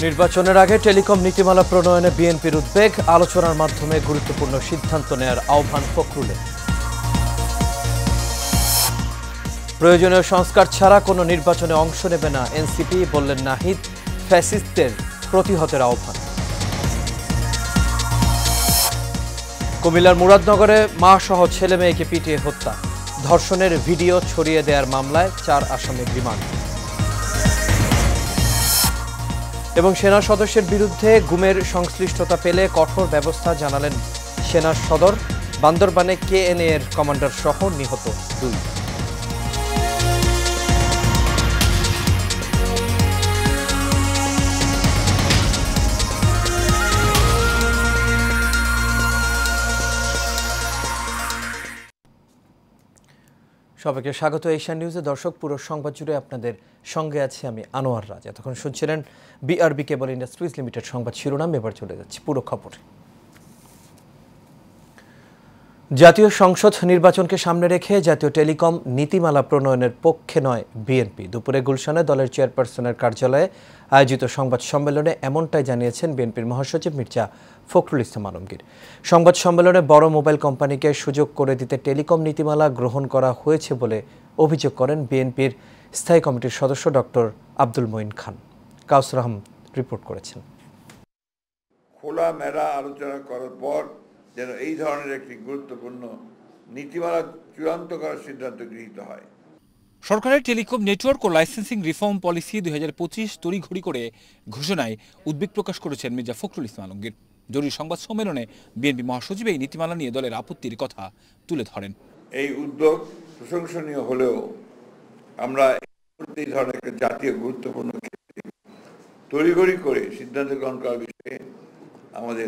নির্বাচনের আগে টেলিকম নীতিমালা প্রণয়নে বিএনপির উদ্বেগ, আলোচনার মাধ্যমে গুরুত্বপূর্ণ সিদ্ধান্ত নেয়ার আহ্বান ফখরুলের। প্রয়োজনীয় সংস্কার ছাড়া কোনো নির্বাচনে অংশ নেবে না এনসিপি, বললেন নাহিদ। ফ্যাসিস্টদের প্রতিহতের আহ্বান। কুমিল্লার মুরাদনগরে মা সহ ছেলে মেয়েকে পিটিয়ে হত্যা, ধর্ষণের ভিডিও ছড়িয়ে দেওয়ার মামলায় 4 আসামির রিমান্ড। এবং সেনা সদস্যের বিরুদ্ধে গুমের সংশ্লিষ্টতা পেলে কঠোর ব্যবস্থা জানালেন সেনা সদর। বান্দরবানে কেএনএ এর কমান্ডার সহ নিহত 2। সবাইকে স্বাগত এশিয়ান নিউজে। দর্শক, পুরো সংবাদ জুড়ে আপনাদের সঙ্গে আছি আমি আনোয়ার রাজ। এতক্ষণ শুনছিলেন বিআরবি কেবল ইন্ডাস্ট্রিজ লিমিটেড সংবাদ শিরোনাম। এবার চলে যাচ্ছি পুরো খবর। জাতীয় সংসদ নির্বাচনকে সামনে রেখে জাতীয় টেলিকম নীতিমালা প্রণয়নের পক্ষে নয় বিএনপি। দুপুরে গুলশানে দলের চেয়ারপারসনের কার্যালয়ে আয়োজিত সংবাদ সম্মেলনে এমনটাই জানিয়েছেন বিএনপির মহাসচিব মির্জা ফখরুল ইসলাম আলমগীর। সংবাদ সম্মেলনে বড় মোবাইল কোম্পানিকে সুযোগ করে দিতে টেলিকম নীতিমালা গ্রহণ করা হয়েছে বলে অভিযোগ করেন বিএনপির স্থায়ী কমিটির সদস্য ডক্টর আব্দুল মঈন খান। কাউসার আহমেদ রিপোর্ট করেছেন। খোলামেলা আলোচনা করার পর যেন এই ধরনের একটি গুরুত্বপূর্ণ নীতিমালা চূড়ান্ত করার সিদ্ধান্ত গৃহীত হয়। সরকারের টেলিকম নেটওয়ার্ক ও লাইসেন্সিং রিফর্ম পলিসি 2025 তড়িঘড়ি করে ঘোষণায় উদ্বেগ প্রকাশ করেছেন মির্জা ফখরুল ইসলাম আলমগীর। জরুরি সংবাদ সম্মেলনে বিএনপি মহাসচিব এই নীতিমালা নিয়ে দলের আপত্তির কথা তুলে ধরেন। এই উদ্যোগ প্রশংসনীয় হলেও আমরা এই ধরনের একটা জাতীয় গুরুত্বপূর্ণ ক্ষেত্রে তড়িঘড়ি করে সিদ্ধান্ত গ্রহণ করার বিষয়ে আমাদের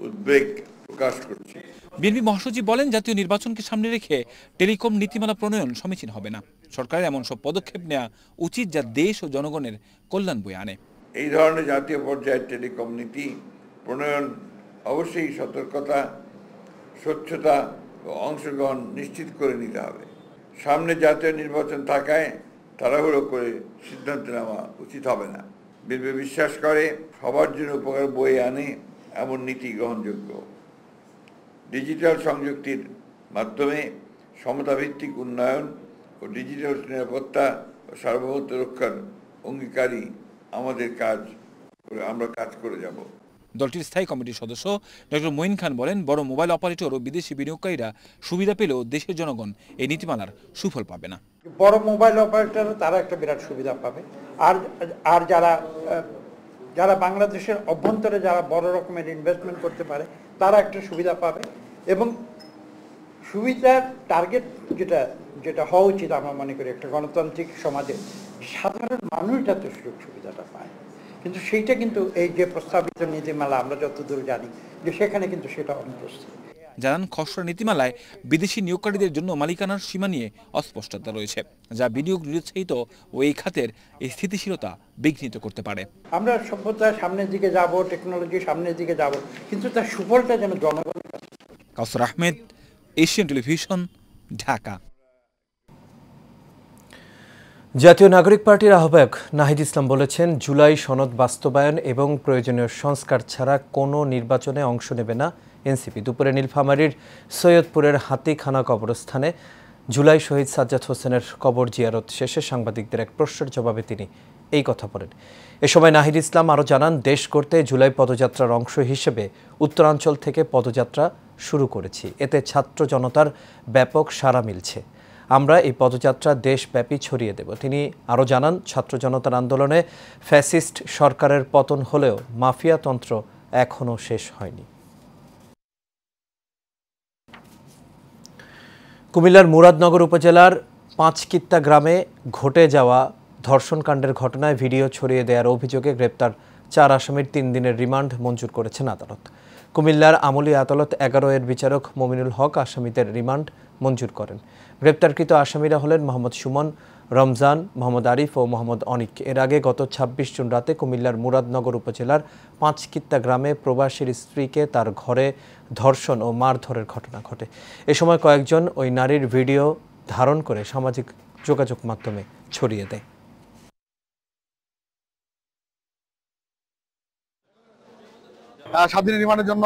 উদ্বেগ প্রকাশ করছি। বিএনপি মহাসচিব বলেন, জাতীয় নির্বাচনকে সামনে রেখে টেলিকম নীতিমালা প্রণয়ন সমীচীন হবে না। সরকারের এমন সব পদক্ষেপ নেওয়া উচিত যা দেশ ও জনগণের কল্যাণ বয়ে আনে। এই ধরনের জাতীয় পর্যায়ের টেলিকম নীতি প্রণয়ন অবশ্যই সতর্কতা, স্বচ্ছতা ও অংশগ্রহণ নিশ্চিত করে নিতে হবে। সামনে জাতীয় নির্বাচন থাকায় তাড়াহুড়ো করে সিদ্ধান্ত নেওয়া উচিত হবে না। বিএনপি বিশ্বাস করে সবার জন্য উপকার বয়ে আনে এমন নীতি গ্রহণযোগ্য। ডিজিটাল সংযুক্তির মাধ্যমে সমতাভিত্তিক উন্নয়ন ও ডিজিটাল নিরাপত্তা ও সার্বভৌমত্ব রক্ষার অঙ্গীকারী আমরা কাজ করে যাব। দলটির স্থায়ী কমিটির সদস্য ডক্টর মঈন খান বলেন, বড় মোবাইল অপারেটর ও বিদেশি বিনিয়োগকারীরা সুবিধা পেলেও দেশের জনগণ এই নীতিমালার সুফল পাবে না। বড় মোবাইল অপারেটর তারা একটা বিরাট সুবিধা পাবে, আর যারা বাংলাদেশের অভ্যন্তরে যারা বড় রকমের ইনভেস্টমেন্ট করতে পারে তারা একটা সুবিধা পাবে। এবং সুবিধার টার্গেট যেটা হওয়া উচিত আমরা মনে করি একটা গণতান্ত্রিক সমাজে সাধারণ মানুষ যাতে সুযোগ সুবিধাটা পায়, কিন্তু সেইটা কিন্তু এই যে প্রস্তাবিত নীতিমালা আমরা যতদূর জানি যে সেখানে কিন্তু সেটা অনুপস্থিত। জানান, খসড়া নীতিমালায় বিদেশি নিয়োগকারীদের জন্য মালিকানার সীমা নিয়ে অস্পষ্টতা রয়েছে, যা বিনিয়োগ নিরুৎসাহিত ও এই খাতের এই স্থিতিশীলতা বিঘ্নিত করতে পারে। আমরা সভ্যতার সামনের দিকে যাব, টেকনোলজির সামনের দিকে যাব, কিন্তু তার সুফলটা যেন জনগণের কাছে। কাউসার আহমেদ, এশিয়ান টেলিভিশন, ঢাকা। জাতীয় নাগরিক পার্টির আহ্বায়ক নাহিদ ইসলাম বলেছেন, জুলাই সনদ বাস্তবায়ন এবং প্রয়োজনীয় সংস্কার ছাড়া কোনো নির্বাচনে অংশ নেবে না এনসিপি। দুপুরে নীলফামারীর সৈয়দপুরের হাতিখানা কবরস্থানে জুলাই শহীদ সাজ্জাদ হোসেনের কবর জিয়ারত শেষে সাংবাদিকদের এক প্রশ্নের জবাবে তিনি এই কথা বলেন। এ সময় নাহিদ ইসলাম আরও জানান, দেশ করতে জুলাই পদযাত্রার অংশ হিসেবে উত্তরাঞ্চল থেকে পদযাত্রা শুরু করেছি। এতে ছাত্র জনতার ব্যাপক সাড়া মিলছে। আমরা এই পদযাত্রা দেশব্যাপী ছড়িয়ে দেব। তিনি আরও জানান, ছাত্র জনতার আন্দোলনে ফ্যাসিস্ট সরকারের পতন হলেও মাফিয়াতন্ত্র এখনও শেষ হয়নি। কুমিল্লার মুরাদনগর উপজেলার পাঁচকিত্তা গ্রামে ঘটে যাওয়া ধর্ষণকাণ্ডের ঘটনায় ভিডিও ছড়িয়ে দেওয়ার অভিযোগে গ্রেপ্তার 4 আসামির 3 দিনের রিমান্ড মঞ্জুর করেছেন আদালত। কুমিল্লার আমলি আদালত 11 এর বিচারক মমিনুল হক আসামিদের রিমান্ড মঞ্জুর করেন। গ্রেপ্তারকৃত আসামিরা হলেন মোহাম্মদ সুমন, রমজান, মোহাম্মদ আরিফ ও মোহাম্মদ অনিক। এর আগে গত 26 জুন রাতে কুমিল্লার মুরাদনগর উপজেলার পাঁচকিত্তা গ্রামে প্রবাসীর স্ত্রীকে তার ঘরে ধর্ষণ ও মারধরের ঘটনা ঘটে। এ সময় কয়েকজন ওই নারীর ভিডিও ধারণ করে সামাজিক যোগাযোগ মাধ্যমে ছড়িয়ে দেয়। 7 দিনের রিমান্ডের জন্য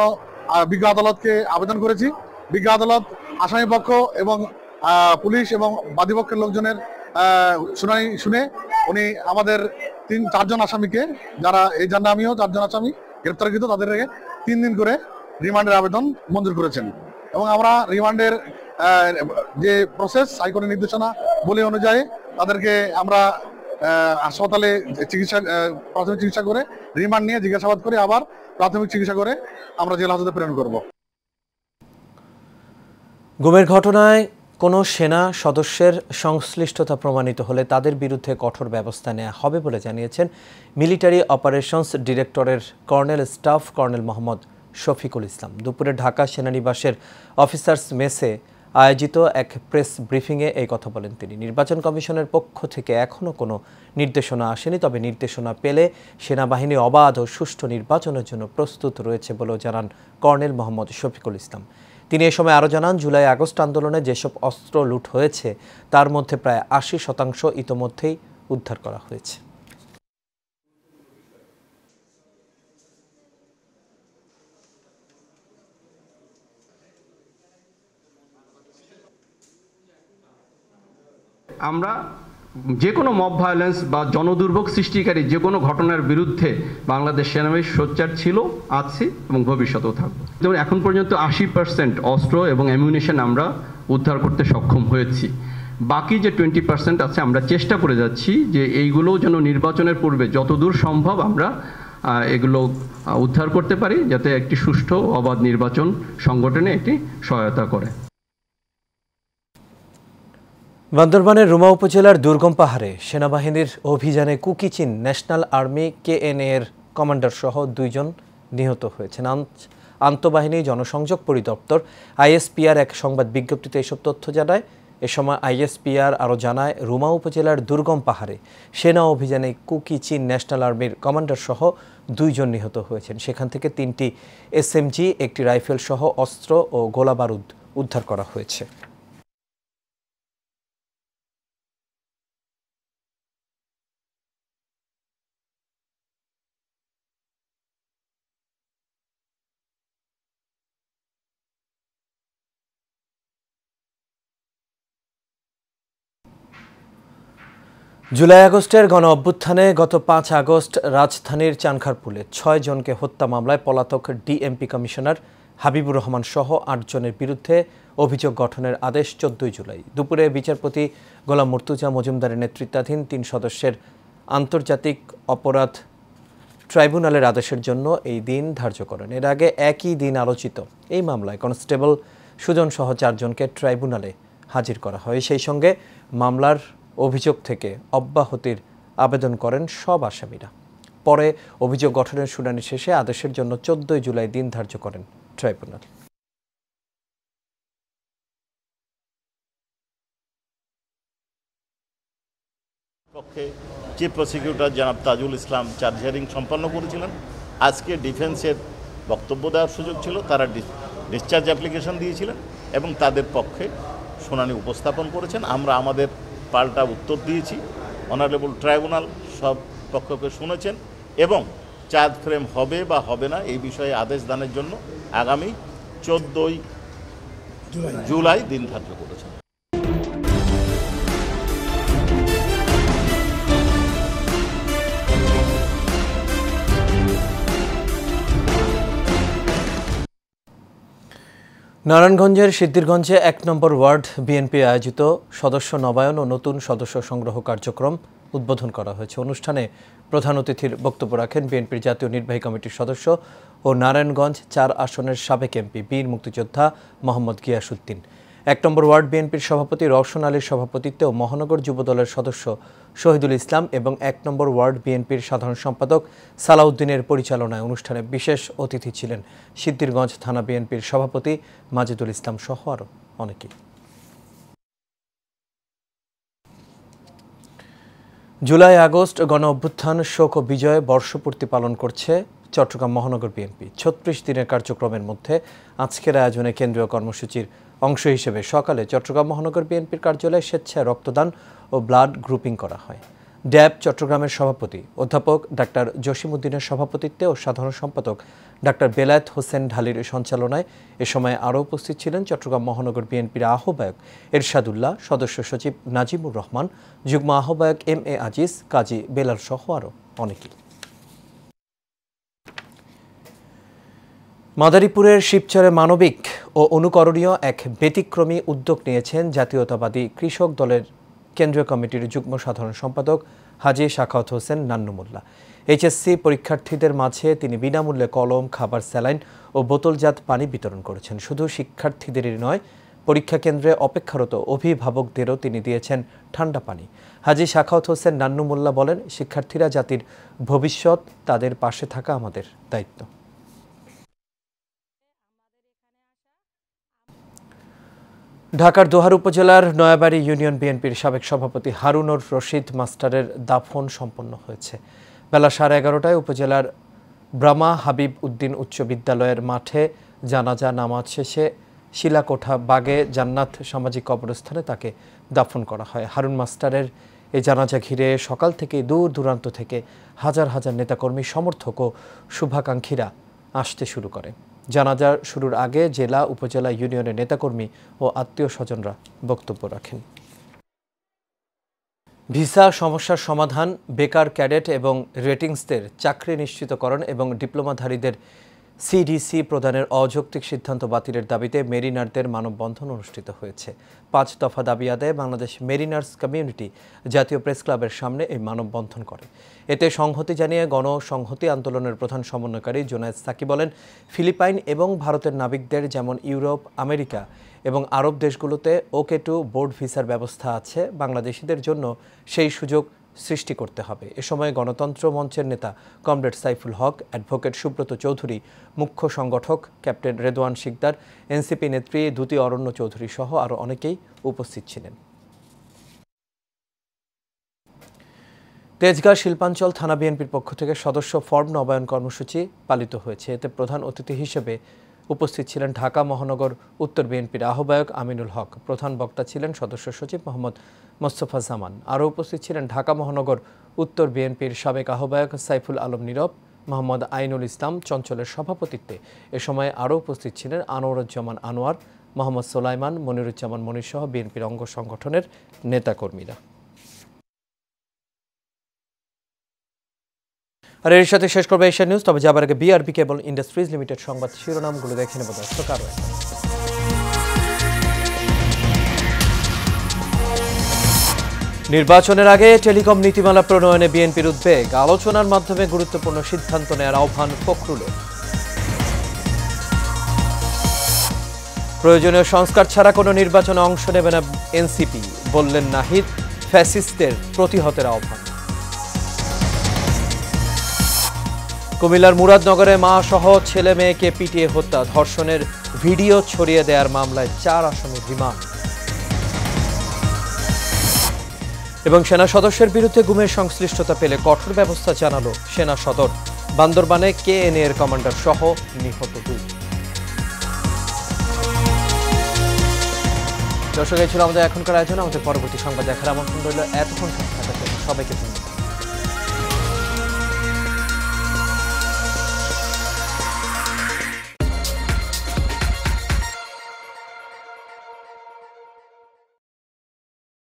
বিজ্ঞ আদালতকে আবেদন করেছি। বিজ্ঞ আদালত আসামি পক্ষ এবং পুলিশ এবং বাদীপক্ষের লোকজনের শুনানি শুনে উনি আমাদের 4জন আসামিকে, যারা এই জান্না আমিও 4জন আসামি গ্রেপ্তারকৃত, তাদের 3 দিন করে রিমান্ডের আবেদন মঞ্জুর করেছেন। এবং আমরা রিমান্ডের যে প্রসেস হাইকোর্টের নির্দেশনা বলে অনুযায়ী তাদেরকে আমরা হাসপাতালে প্রাথমিক চিকিৎসা করে রিমান্ড নিয়ে জিজ্ঞাসাবাদ করে আবার প্রাথমিক চিকিৎসা করে আমরা জেল হাজতে প্রেরণ করব। গুমের ঘটনায় কোনো সেনা সদস্যের সংশ্লিষ্টতা প্রমাণিত হলে তাদের বিরুদ্ধে কঠোর ব্যবস্থা নেওয়া হবে বলে জানিয়েছেন মিলিটারি অপারেশনস ডিরেক্টরের colonel staff colonel Mohammad Shafiqul Islam. দুপুরে ঢাকা সেনানিবাসের অফিসার্স মেসে আয়োজিত এক প্রেস ব্রিফিংয়ে এই কথা বলেন তিনি। নির্বাচন কমিশনের পক্ষ থেকে এখনও কোনো নির্দেশনা আসেনি, তবে নির্দেশনা পেলে সেনাবাহিনী অবাধ ও সুষ্ঠু নির্বাচনের জন্য প্রস্তুত রয়েছে বলেও জানান কর্নেল মোহাম্মদ শফিকুল ইসলাম। তিনি এ সময় আরও জানান, জুলাই আগস্ট আন্দোলনে যেসব অস্ত্র লুট হয়েছে তার মধ্যে প্রায় 80% ইতোমধ্যেই উদ্ধার করা হয়েছে। আমরা যে কোনো মব ভায়োলেন্স বা জনদুর্ভোগ সৃষ্টিকারী যে কোনো ঘটনার বিরুদ্ধে বাংলাদেশ সেনাবাহিনী সোচ্চার ছিল, আছে এবং ভবিষ্যতেও থাকবে। যেমন এখন পর্যন্ত 80% অস্ত্র এবং অ্যামিউনিশন আমরা উদ্ধার করতে সক্ষম হয়েছি। বাকি যে 20% আছে আমরা চেষ্টা করে যাচ্ছি যে এইগুলো যেন নির্বাচনের পূর্বে যতদূর সম্ভব আমরা এগুলো উদ্ধার করতে পারি, যাতে একটি সুষ্ঠু অবাধ নির্বাচন সংগঠনে এটি সহায়তা করে। বান্দরবানের রুমা উপজেলার দুর্গম পাহাড়ে সেনাবাহিনীর অভিযানে কুকিচিন ন্যাশনাল আর্মি KNA এর কমান্ডার সহ 2 জন নিহত হয়েছেন। আন্তঃবাহিনী জনসংযোগ পরিদপ্তর ISPR এক সংবাদ বিজ্ঞপ্তিতে এসব তথ্য জানায়। এ সময় ISPR আরও জানায়, রুমা উপজেলার দুর্গম পাহাড়ে সেনা অভিযানে কুকিচিন ন্যাশনাল আর্মির কমান্ডার সহ 2 জন নিহত হয়েছেন। সেখান থেকে 3টি SMG, একটি রাইফেল সহ অস্ত্র ও গোলাবারুদ উদ্ধার করা হয়েছে। জুলাই আগস্টের গণ অভ্যুত্থানে গত 5 আগস্ট রাজধানীর চানখারপুলে 6 জনকে হত্যা মামলায় পলাতক DMP কমিশনার হাবিবুর রহমান সহ 8 জনের বিরুদ্ধে অভিযোগ গঠনের আদেশ 14 জুলাই দুপুরে বিচারপতি গোলাম মুর্তুজা মজুমদারের নেতৃত্বাধীন 3 সদস্যের আন্তর্জাতিক অপরাধ ট্রাইব্যুনালের আদেশের জন্য এই দিন ধার্য করেন। এর আগে একই দিন আলোচিত এই মামলায় কনস্টেবল সুজন সহ 4 জনকে ট্রাইব্যুনালে হাজির করা হয়। সেই সঙ্গে মামলার অভিযোগ থেকে অব্যাহতির আবেদন করেন সব আসামিরা। পরে অভিযোগ গঠনের শুনানি শেষে আদেশের জন্য 14 জুলাই দিন ধার্য করেন ট্রাইব্যুনাল। পক্ষে চিফ প্রসিকিউটর জনাব তাজুল ইসলাম চার্জ হিয়ারিং সম্পন্ন করেছিলেন। আজকে ডিফেন্সের বক্তব্য দেওয়ার সুযোগ ছিল, তারা ডিসচার্জ অ্যাপ্লিকেশন দিয়েছিলেন এবং তাদের পক্ষে শুনানি উপস্থাপন করেছেন। আমরা আমাদের পাল্টা উত্তর দিয়েছি। অনারেবল ট্রাইব্যুনাল সব পক্ষকে শুনেছেন এবং চার্জ ফ্রেম হবে বা হবে না এই বিষয়ে আদেশ দানের জন্য আগামী 14 জুলাই দিন ধার্য করেছেন। নারায়ণগঞ্জের সিদ্ধিরগঞ্জে 1 নম্বর ওয়ার্ড বিএনপি আয়োজিত সদস্য নবায়ন ও নতুন সদস্য সংগ্রহ কার্যক্রম উদ্বোধন করা হয়েছে। অনুষ্ঠানে প্রধান অতিথির বক্তব্য রাখেন বিএনপির জাতীয় নির্বাহী কমিটির সদস্য ও নারায়ণগঞ্জ 4 আসনের সাবেক এমপি বীর মুক্তিযোদ্ধা মোহাম্মদ গিয়াসউদ্দিন। 1 নম্বর ওয়ার্ড বিএনপির সভাপতি রওশন আলীর সভাপতিত্বে ও মহানগর যুবদলের সদস্য শহীদুল ইসলাম এবং 1 নম্বর ওয়ার্ড বিএনপির সাধারণ সম্পাদক সালাউদ্দিনের পরিচালনায় অনুষ্ঠানে বিশেষ অতিথি ছিলেন সিদ্ধিরগঞ্জ থানা বিএনপির সভাপতি মাজেদুল ইসলাম সহ আরও অনেকেই। জুলাই আগস্ট গণ অভ্যুত্থান শোক ও বিজয় বর্ষপূর্তি পালন করছে চট্টগ্রাম মহানগর বিএনপি। 36 দিনের কার্যক্রমের মধ্যে আজকের আয়োজনে কেন্দ্রীয় কর্মসূচির অংশ হিসেবে সকালে চট্টগ্রাম মহানগর বিএনপির কার্যালয়ে স্বেচ্ছায় রক্তদান ও ব্লাড গ্রুপিং করা হয়। ড্যাব চট্টগ্রামের সভাপতি অধ্যাপক ডাক্তার জসিমউদ্দিনের সভাপতিত্বে ও সাধারণ সম্পাদক ডাক্তার বেলায়েত হোসেন ঢালির সঞ্চালনায় এ সময় আরও উপস্থিত ছিলেন চট্টগ্রাম মহানগর বিএনপির আহ্বায়ক এরশাদুল্লাহ, সদস্য সচিব নাজিমুর রহমান, যুগ্ম আহ্বায়ক MA আজিজ, কাজী বেলাল সহ আরও অনেকেই। মাদারীপুরের শিবচরে মানবিক ও অনুকরণীয় এক ব্যতিক্রমী উদ্যোগ নিয়েছেন জাতীয়তাবাদী কৃষক দলের কেন্দ্রীয় কমিটির যুগ্ম সাধারণ সম্পাদক হাজী শাখাওয়াত হোসেন নান্নু মোল্লা। HSC পরীক্ষার্থীদের মাঝে তিনি বিনামূল্যে কলম, খাবার, স্যালাইন ও বোতলজাত পানি বিতরণ করেছেন। শুধু শিক্ষার্থীদেরই নয়, পরীক্ষা কেন্দ্রে অপেক্ষারত অভিভাবকদেরও তিনি দিয়েছেন ঠান্ডা পানি। হাজী শাখাওয়াত হোসেন নান্নু মোল্লা বলেন, শিক্ষার্থীরা জাতির ভবিষ্যৎ, তাদের পাশে থাকা আমাদের দায়িত্ব। ঢাকার দোহার উপজেলার নয়াবাড়ি ইউনিয়ন বিএনপির সাবেক সভাপতি হারুনুর রশিদ মাস্টারের দাফন সম্পন্ন হয়েছে। বেলা 11:30টায় উপজেলার ব্রাহ্মা হাবিব উদ্দিন উচ্চ বিদ্যালয়ের মাঠে জানাজা নামাজ শেষে শিলাকোঠা বাগে জান্নাত সামাজিক কবরস্থানে তাকে দাফন করা হয়। হারুন মাস্টারের এই জানাজা ঘিরে সকাল থেকে দূর দূরান্ত থেকে হাজার হাজার নেতাকর্মী, সমর্থক ও শুভাকাঙ্ক্ষীরা আসতে শুরু করে। জানাজা শুরুর আগে জেলা, উপজেলা, ইউনিয়নের নেতাকর্মী ও আত্মীয় স্বজনরা বক্তব্য রাখেন। ভিসা সমস্যার সমাধান, বেকার ক্যাডেট এবং রেটিংসদের চাকরি নিশ্চিতকরণ এবং ডিপ্লোমাধারীদের CDC প্রদানের অযৌক্তিক সিদ্ধান্ত বাতিলের দাবিতে মেরিনারদের মানববন্ধন অনুষ্ঠিত হয়েছে। 5 দফা দাবি আদায়ে বাংলাদেশ মেরিনার্স কমিউনিটি জাতীয় প্রেস ক্লাবের সামনে এই মানববন্ধন করে। এতে সংহতি জানিয়ে গণসংহতি আন্দোলনের প্রধান সমন্বয়কারী জুনায়েদ সাকি বলেন, ফিলিপাইন এবং ভারতের নাবিকদের যেমন ইউরোপ, আমেরিকা এবং আরব দেশগুলোতে OK2 বোর্ড ভিসার ব্যবস্থা আছে, বাংলাদেশিদের জন্য সেই সুযোগ সৃষ্টি করতে হবে। এ সময় গণতন্ত্র মঞ্চের নেতা কমরেড সাইফুল হক, অ্যাডভোকেট সুব্রত চৌধুরী, মুখ্য সংগঠক ক্যাপ্টেন রেদওয়ান শিকদার, NCP নেত্রী দ্যুতি অরণ্য চৌধুরী সহ আরও অনেকেই উপস্থিত ছিলেন। তেজগাঁ শিল্পাঞ্চল থানা বিএনপির পক্ষ থেকে সদস্য ফর্ম নবায়ন কর্মসূচি পালিত হয়েছে। এতে প্রধান অতিথি হিসেবে উপস্থিত ছিলেন ঢাকা মহানগর উত্তর বিএনপির আহ্বায়ক আমিনুল হক। প্রধান বক্তা ছিলেন সদস্য সচিব মোহাম্মদ মোস্তফা জামান। আরও উপস্থিত ছিলেন ঢাকা মহানগর উত্তর বিএনপির সাবেক আহ্বায়ক সাইফুল আলম নীরব, মোহাম্মদ আইনুল ইসলাম চঞ্চলের সভাপতিত্বে এ সময় আরও উপস্থিত ছিলেন আনোয়ারুজ্জামান আনোয়ার, মোহাম্মদ সোলাইমান, মনিরুজ্জামান মনির সহ বিএনপির অঙ্গ সংগঠনের নেতাকর্মীরা। আর এর সাথে শেষ করবে এশিয়া নিউজ। তবে যাবার আগে BRB কেবল ইন্ডাস্ট্রিজ লিমিটেড সংবাদ শিরোনামগুলো দেখে নেব দর্শক। আরও নির্বাচনের আগে টেলিকম নীতিমালা প্রণয়নে বিএনপির উদ্বেগ, আলোচনার মাধ্যমে গুরুত্বপূর্ণ সিদ্ধান্ত নেওয়ার আহ্বান ফখরুলের। প্রয়োজনীয় সংস্কার ছাড়া কোনো নির্বাচনে অংশ নেবে না NCP, বললেন নাহিদ। ফ্যাসিস্টদের প্রতিহতের আহ্বান। কুমিল্লার মুরাদনগরে মা সহ ছেলে মেয়েকে পিটিয়ে হত্যা, ধর্ষণের ভিডিও ছড়িয়ে দেওয়ার মামলায় 4 আসামির রিমান্ড। এবং সেনা সদস্যের বিরুদ্ধে গুমের সংশ্লিষ্টতা পেলে কঠোর ব্যবস্থা জানালো সেনা সদর। বান্দরবানে KNA এর কমান্ডার সহ নিহত 2। দর্শক, এই ছিল আমাদের এখনকার আয়োজন। আমাদের পরবর্তী সংবাদ দেখার আমন্ত্রণ রইল। এতক্ষণ সাথে থাকার জন্য সবাইকে ধন্যবাদ।